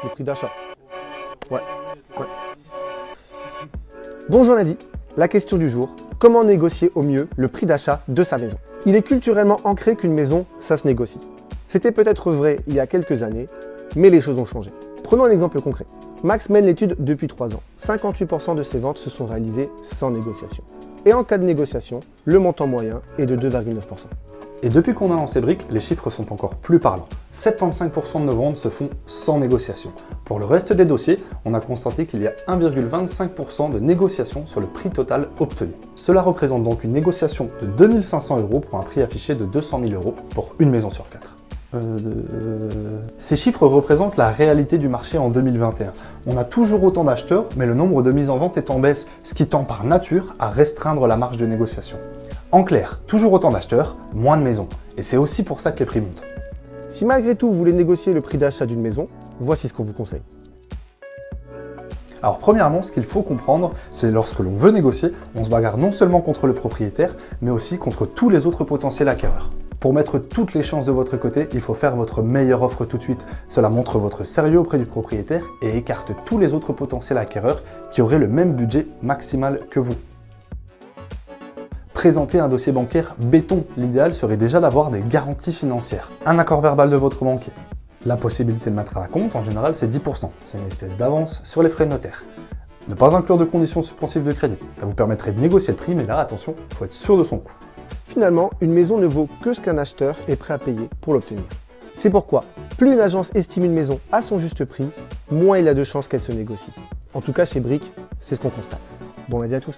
le prix d'achat. Ouais. Bonjour Nadi, la question du jour, comment négocier au mieux le prix d'achat de sa maison? Il est culturellement ancré qu'une maison, ça se négocie. C'était peut-être vrai il y a quelques années, mais les choses ont changé. Prenons un exemple concret. Max mène l'étude depuis 3 ans. 58% de ses ventes se sont réalisées sans négociation. Et en cas de négociation, le montant moyen est de 2,9%. Et depuis qu'on a lancé Brick, les chiffres sont encore plus parlants. 75% de nos ventes se font sans négociation. Pour le reste des dossiers, on a constaté qu'il y a 1,25% de négociation sur le prix total obtenu. Cela représente donc une négociation de 2 500 € pour un prix affiché de 200 000 € pour une maison sur 4. Ces chiffres représentent la réalité du marché en 2021. On a toujours autant d'acheteurs, mais le nombre de mises en vente est en baisse, ce qui tend par nature à restreindre la marge de négociation. En clair, toujours autant d'acheteurs, moins de maisons. Et c'est aussi pour ça que les prix montent. Si malgré tout vous voulez négocier le prix d'achat d'une maison, voici ce qu'on vous conseille. Alors premièrement, ce qu'il faut comprendre, c'est lorsque l'on veut négocier, on se bagarre non seulement contre le propriétaire, mais aussi contre tous les autres potentiels acquéreurs. Pour mettre toutes les chances de votre côté, il faut faire votre meilleure offre tout de suite. Cela montre votre sérieux auprès du propriétaire et écarte tous les autres potentiels acquéreurs qui auraient le même budget maximal que vous. Présenter un dossier bancaire béton. L'idéal serait déjà d'avoir des garanties financières, un accord verbal de votre banquier. La possibilité de mettre à la compte, en général, c'est 10%. C'est une espèce d'avance sur les frais de notaire. Ne pas inclure de conditions suspensives de crédit. Ça vous permettrait de négocier le prix, mais là, attention, il faut être sûr de son coût. Finalement, une maison ne vaut que ce qu'un acheteur est prêt à payer pour l'obtenir. C'est pourquoi, plus une agence estime une maison à son juste prix, moins il a de chances qu'elle se négocie. En tout cas, chez Brick, c'est ce qu'on constate. Bon lundi à tous.